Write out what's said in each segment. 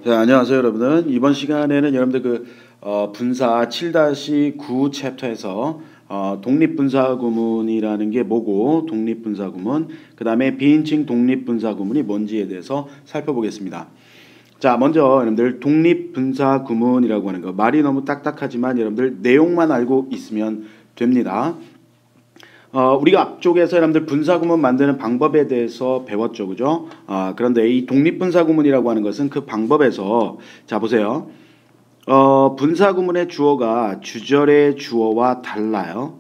자, 안녕하세요, 여러분들. 이번 시간에는 여러분들 분사 7-9 챕터에서 독립분사구문이라는 게 뭐고, 독립분사구문, 그 다음에 비인칭 독립분사구문이 뭔지에 대해서 살펴보겠습니다. 자, 먼저 여러분들 독립분사구문이라고 하는 거, 말이 너무 딱딱하지만 여러분들 내용만 알고 있으면 됩니다. 우리가 앞쪽에서 여러분들 분사구문 만드는 방법에 대해서 배웠죠, 그죠? 그런데 이 독립분사구문이라고 하는 것은 그 방법에서, 자, 보세요. 분사구문의 주어가 주절의 주어와 달라요.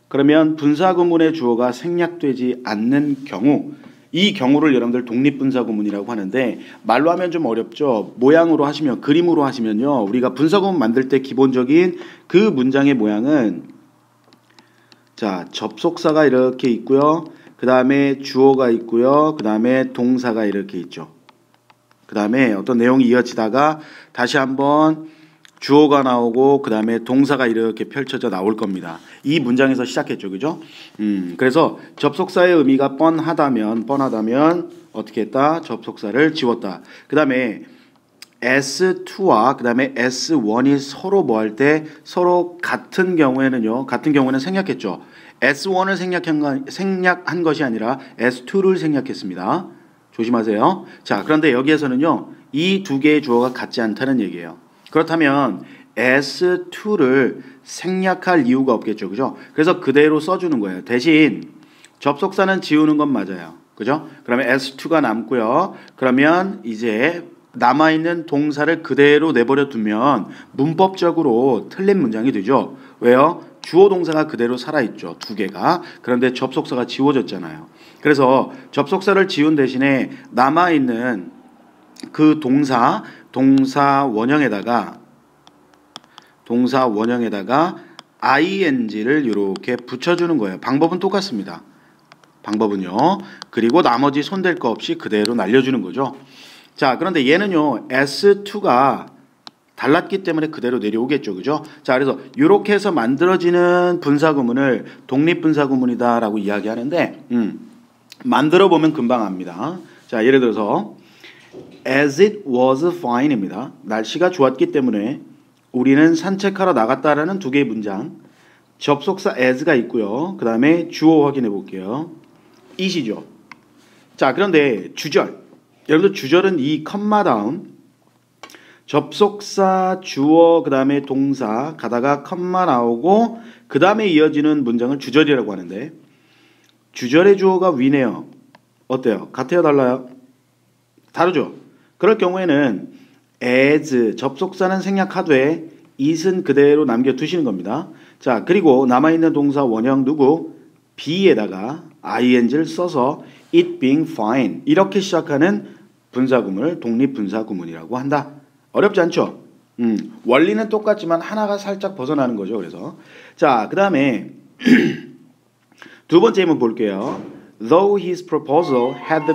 그러면 분사구문의 주어가 생략되지 않는 경우, 이 경우를 여러분들 독립분사구문이라고 하는데, 말로 하면 좀 어렵죠. 모양으로 하시면, 그림으로 하시면요, 우리가 분사구문 만들 때 기본적인 그 문장의 모양은, 자, 접속사가 이렇게 있고요. 그 다음에 주어가 있고요. 그 다음에 동사가 이렇게 있죠. 그 다음에 어떤 내용이 이어지다가 다시 한번 주어가 나오고 그 다음에 동사가 이렇게 펼쳐져 나올 겁니다. 이 문장에서 시작했죠, 그죠? 그래서 접속사의 의미가 뻔하다면 어떻게 했다? 접속사를 지웠다. 그 다음에 S2와 그 다음에 S1이 서로 뭐 할 때 서로 같은 경우에는요, 같은 경우는 생략했죠. S1을 생략한 것이 아니라 S2를 생략했습니다. 조심하세요. 자, 그런데 여기에서는요, 이 두 개의 주어가 같지 않다는 얘기예요. 그렇다면 S2를 생략할 이유가 없겠죠, 그죠? 그래서 그대로 써주는 거예요. 대신 접속사는 지우는 건 맞아요, 그죠? 그러면 S2가 남고요. 그러면 이제 남아있는 동사를 그대로 내버려 두면 문법적으로 틀린 문장이 되죠. 왜요? 주어 동사가 그대로 살아있죠. 두 개가. 그런데 접속사가 지워졌잖아요. 그래서 접속사를 지운 대신에 남아있는 그 동사 원형에다가 ing를 이렇게 붙여주는 거예요. 방법은 똑같습니다. 방법은요. 그리고 나머지 손댈 거 없이 그대로 날려주는 거죠. 자, 그런데 얘는요, S2가 달랐기 때문에 그대로 내려오겠죠, 그죠? 자, 그래서 이렇게 해서 만들어지는 분사구문을 독립분사구문이다라고 이야기하는데, 만들어 보면 금방 압니다. 자, 예를 들어서 as it was fine입니다. 날씨가 좋았기 때문에 우리는 산책하러 나갔다라는 두 개의 문장, 접속사 as가 있고요. 그 다음에 주어 확인해 볼게요. it이죠. 자, 그런데 주절. 여러분들 주절은 이 컴마 다음 접속사 주어 그 다음에 동사 가다가 컴마 나오고 그 다음에 이어지는 문장을 주절이라고 하는데, 주절의 주어가 위네요. 어때요? 같아요, 달라요? 다르죠? 그럴 경우에는 as 접속사는 생략하되 it은 그대로 남겨두시는 겁니다. 자, 그리고 남아있는 동사 원형 누구? be에다가 ing를 써서 it being fine 이렇게 시작하는 분사구문을 독립분사구문이라고 한다. 어렵지 않죠? 원리는 똑같지만 하나가 살짝 벗어나는 거죠. 그래서 자, 그 다음에 두 번째 한번 볼게요. Though his proposal had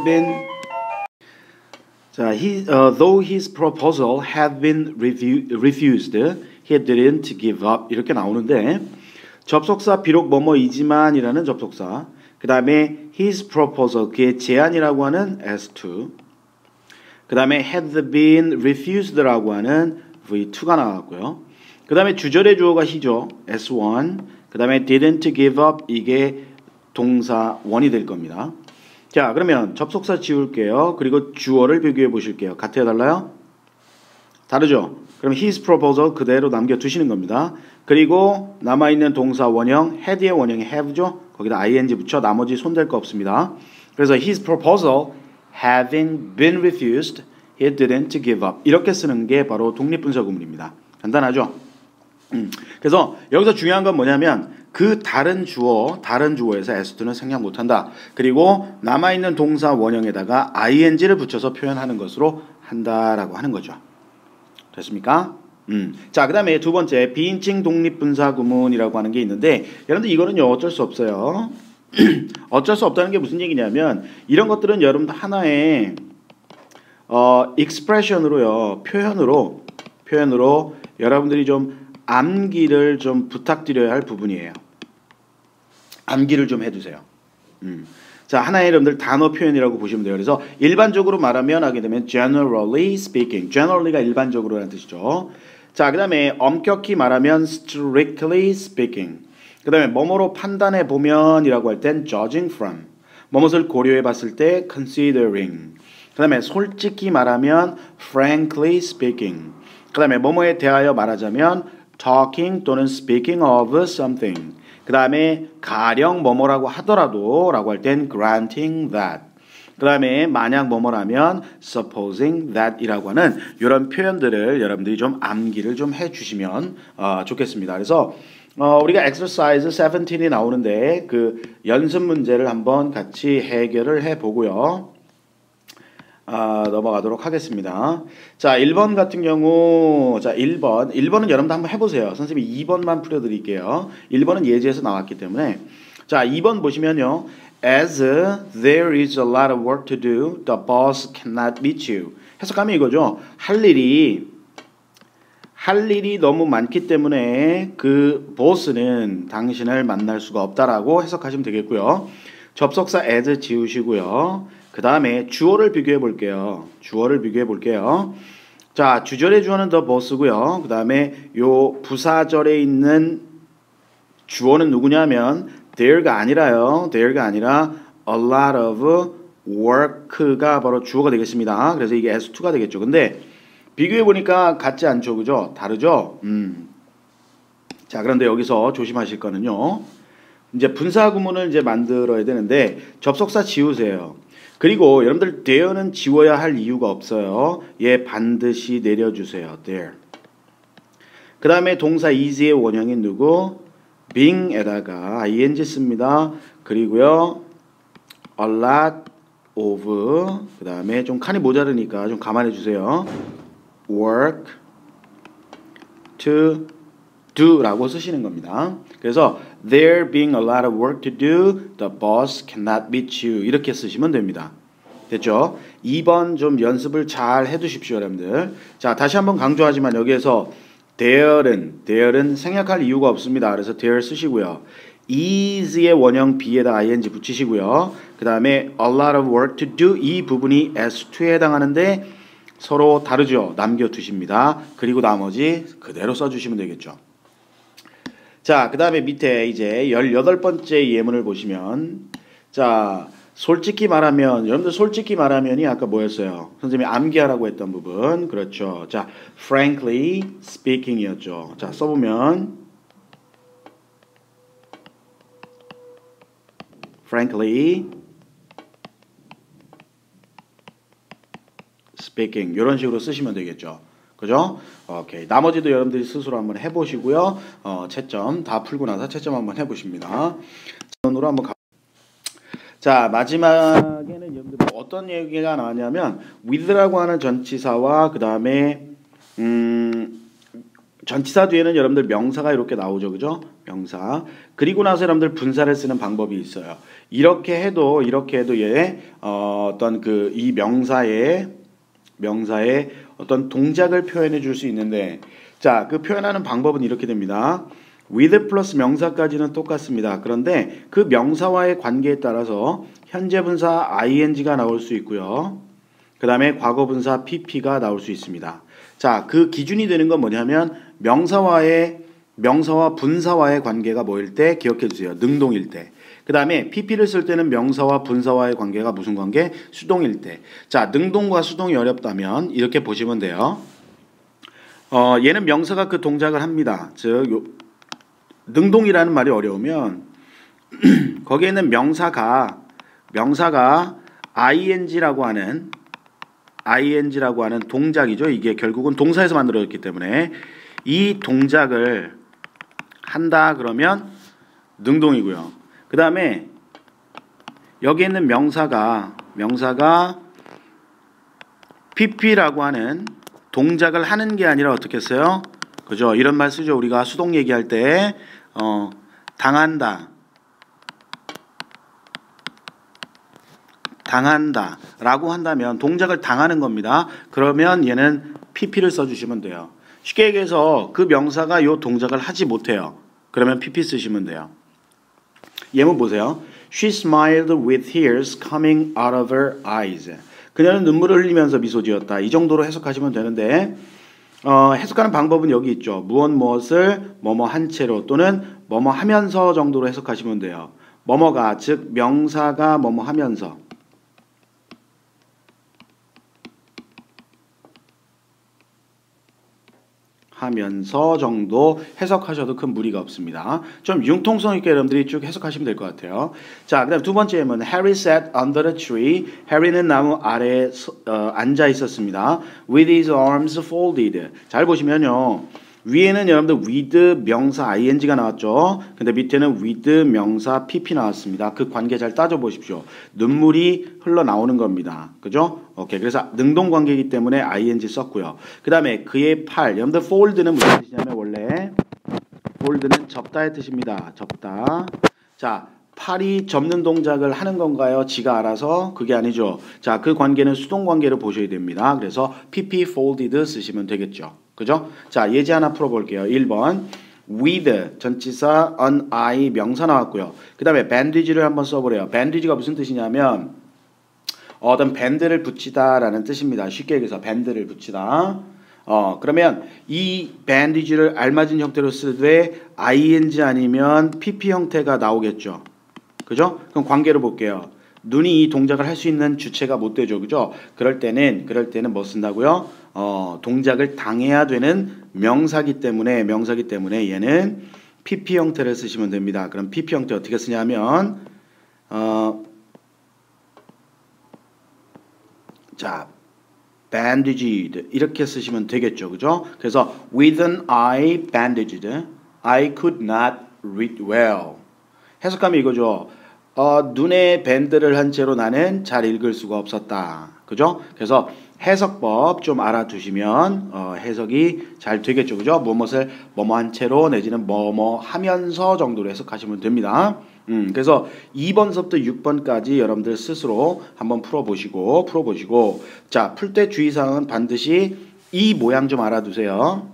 been refused, he didn't give up 이렇게 나오는데, 접속사 비록 뭐뭐이지만이라는 접속사, 그 다음에 his proposal 그의 제안이라고 하는 S2, 그 다음에 had been refused라고 하는 V2가 나왔고요. 그 다음에 주절의 주어가 he죠. S1. 그 다음에 didn't give up 이게 동사 1이 될 겁니다. 자, 그러면 접속사 지울게요. 그리고 주어를 비교해 보실게요. 같아요, 달라요? 다르죠? 그럼 his proposal 그대로 남겨두시는 겁니다. 그리고 남아있는 동사 원형, had의 원형이 have죠? 거기다 ing 붙여 나머지 손댈 거 없습니다. 그래서 his proposal having been refused, he didn't give up 이렇게 쓰는 게 바로 독립분사구문입니다. 간단하죠? 그래서 여기서 중요한 건 뭐냐면 그 다른 주어에서 S2는 생략 못한다. 그리고 남아있는 동사 원형에다가 ing를 붙여서 표현하는 것으로 한다라고 하는 거죠. 됐습니까? 자, 그 다음에 두 번째 비인칭 독립분사구문이라고 하는 게 있는데, 여러분들 이거는요 어쩔 수 없어요. 어쩔 수 없다는 게 무슨 얘기냐면, 이런 것들은 여러분들 하나의 expression으로요, 표현으로 여러분들이 좀 암기를 좀 부탁드려야 할 부분이에요. 암기를 좀 해두세요. 자, 하나의 여러분들 단어 표현이라고 보시면 돼요. 그래서 일반적으로 말하면 하게 되면 generally speaking. generally가 일반적으로라는 뜻이죠. 자, 그 다음에 엄격히 말하면 strictly speaking. 그 다음에 뭐뭐로 판단해 보면이라고 할 땐 judging from. 뭐뭇을 고려해 봤을 때 considering. 그 다음에 솔직히 말하면 frankly speaking. 그 다음에 뭐뭐에 대하여 말하자면 talking 또는 speaking of something. 그 다음에 가령 뭐뭐라고 하더라도 라고 할 땐 granting that. 그 다음에 만약 뭐뭐라면 supposing that 이라고 하는 이런 표현들을 여러분들이 좀 암기를 좀 해주시면 좋겠습니다. 그래서 우리가 exercise 17이 나오는데 그 연습 문제를 한번 같이 해결을 해보고요. 넘어가도록 하겠습니다. 자, 1번 같은 경우, 자, 1번은 여러분도 한번 해보세요. 선생님이 2번만 풀어드릴게요. 1번은 예제에서 나왔기 때문에. 자, 2번 보시면요. As there is a lot of work to do, the boss cannot meet you. 해석하면 이거죠. 할 일이 너무 많기 때문에 그 보스는 당신을 만날 수가 없다라고 해석하시면 되겠고요. 접속사 as 지우시고요. 그 다음에 주어를 비교해 볼게요. 자, 주절의 주어는 the boss고요. 그 다음에 요 부사절에 있는 주어는 누구냐면 there가 아니라 a lot of work가 바로 주어가 되겠습니다. 그래서 이게 S2가 되겠죠. 근데 비교해 보니까 같지 않죠, 그죠? 다르죠? 자, 그런데 여기서 조심하실 거는요. 이제 분사 구문을 이제 만들어야 되는데 접속사 지우세요. 그리고 여러분들 there는 지워야 할 이유가 없어요. 얘 반드시 내려주세요. there. 그 다음에 동사 is의 원형인 누구? being에다가 ing 씁니다. 그리고요. a lot of 그 다음에 좀 칸이 모자르니까 좀 감안해 주세요. work to do 라고 쓰시는 겁니다. 그래서 there being a lot of work to do, the boss cannot meet you 이렇게 쓰시면 됩니다. 됐죠? 2번 좀 연습을 잘 해두십시오, 여러분들. 자, 다시 한번 강조하지만 여기에서 there는 생략할 이유가 없습니다. 그래서 there 쓰시고요. is의 원형 be에다 ing 붙이시고요. 그 다음에 a lot of work to do 이 부분이 S2에 해당하는데 서로 다르죠? 남겨두십니다. 그리고 나머지 그대로 써주시면 되겠죠. 자, 그 다음에 밑에 이제 18번째 예문을 보시면 자, 솔직히 말하면 여러분들 솔직히 말하면이 아까 뭐였어요? 선생님이 암기하라고 했던 부분. 그렇죠. 자, frankly speaking이었죠. 자, 써보면 frankly speaking 이런 식으로 쓰시면 되겠죠. 그죠? 오케이. 나머지도 여러분들이 스스로 한번 해보시고요. 채점 다 풀고 나서 채점 한번 해보십니다. 으로 한번 가. 자, 마지막에는 여러분들 어떤 얘기가 나왔냐면 with라고 하는 전치사와 그 다음에 전치사 뒤에는 여러분들 명사가 이렇게 나오죠, 그죠? 명사. 그리고 나서 여러분들 분사를 쓰는 방법이 있어요. 이렇게 해도 얘 어떤 그 이 명사의 어떤 동작을 표현해 줄 수 있는데, 자, 그 표현하는 방법은 이렇게 됩니다. with 플러스 명사까지는 똑같습니다. 그런데 그 명사와의 관계에 따라서 현재 분사 ing가 나올 수 있고요. 그 다음에 과거 분사 pp가 나올 수 있습니다. 자, 그 기준이 되는 건 뭐냐면 명사와 분사와의 관계가 뭐일 때 기억해 주세요. 능동일 때. 그 다음에 pp를 쓸 때는 명사와 분사와의 관계가 무슨 관계? 수동일 때. 자, 능동과 수동이 어렵다면 이렇게 보시면 돼요. 얘는 명사가 그 동작을 합니다. 즉 능동이라는 말이 어려우면 거기에 있는 명사가 ing라고 하는 동작이죠. 이게 결국은 동사에서 만들어졌기 때문에 이 동작을 한다 그러면 능동이고요. 그 다음에 여기 있는 명사가 pp라고 하는 동작을 하는 게 아니라 어떻게 써요? 그죠? 이런 말 쓰죠. 우리가 수동 얘기할 때 당한다 라고 한다면 동작을 당하는 겁니다. 그러면 얘는 pp를 써주시면 돼요. 쉽게 얘기해서 그 명사가 이 동작을 하지 못해요. 그러면 pp 쓰시면 돼요. 예문 보세요. She smiled with tears coming out of her eyes. 그녀는 눈물을 흘리면서 미소 지었다. 이 정도로 해석하시면 되는데 해석하는 방법은 여기 있죠. 무엇을 뭐뭐 한 채로 또는 뭐뭐 하면서 정도로 해석하시면 돼요. 뭐뭐가 즉 명사가 뭐뭐 하면서 정도 해석하셔도 큰 무리가 없습니다. 좀 융통성 있게 여러분들이 쭉 해석하시면 될 것 같아요. 자, 그다음 두 번째 예문 Harry sat under a tree. 해리는 나무 아래에 앉아 있었습니다. With his arms folded. 잘 보시면요. 위에는 여러분들 with 명사 ing가 나왔죠. 근데 밑에는 with 명사 pp 나왔습니다. 그 관계 잘 따져 보십시오. 눈물이 흘러나오는 겁니다. 그죠? 오케이. 그래서 능동 관계이기 때문에 ing 썼고요. 그다음에 그의 팔. 여러분들 fold는 무슨 뜻이냐면 원래 fold는 접다의 뜻입니다. 접다. 자, 팔이 접는 동작을 하는 건가요? 지가 알아서? 그게 아니죠. 자, 그 관계는 수동 관계를 보셔야 됩니다. 그래서 pp folded 쓰시면 되겠죠. 그죠? 자, 예제 하나 풀어볼게요. 1번 with 전치사 on I 명사 나왔고요. 그 다음에 bandage를 한번 써보래요. bandage가 무슨 뜻이냐면 어떤 밴드를 붙이다 라는 뜻입니다. 쉽게 얘기해서 밴드를 붙이다. 그러면 이 bandage를 알맞은 형태로 쓰되 ing 아니면 pp 형태가 나오겠죠. 그죠? 그럼 관계를 볼게요. 눈이 이 동작을 할 수 있는 주체가 못 되죠. 그죠? 그럴 때는 뭐 쓴다고요? 동작을 당해야 되는 명사기 때문에 얘는 pp 형태를 쓰시면 됩니다. 그럼 pp 형태 어떻게 쓰냐면 자, bandaged 이렇게 쓰시면 되겠죠. 그죠? 그래서 with an eye bandaged, I could not read well. 해석하면 이거죠. 눈에 밴드를 한 채로 나는 잘 읽을 수가 없었다. 그죠? 그래서 해석법 좀 알아두시면 해석이 잘 되겠죠. 그죠? 무엇을 뭐뭐 한 채로 내지는 뭐뭐 하면서 정도로 해석하시면 됩니다. 그래서 2번서부터 6번까지 여러분들 스스로 한번 풀어보시고 자, 풀 때 주의사항은 반드시 이 모양 좀 알아두세요.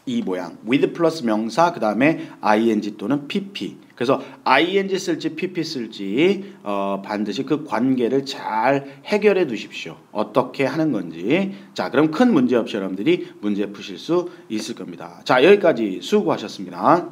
이 모양 with 플러스 명사 그 다음에 ing 또는 pp. 그래서 ing 쓸지 pp 쓸지 반드시 그 관계를 잘 해결해 두십시오. 어떻게 하는 건지. 자, 그럼 큰 문제 없이 여러분들이 문제 푸실 수 있을 겁니다. 자, 여기까지 수고하셨습니다.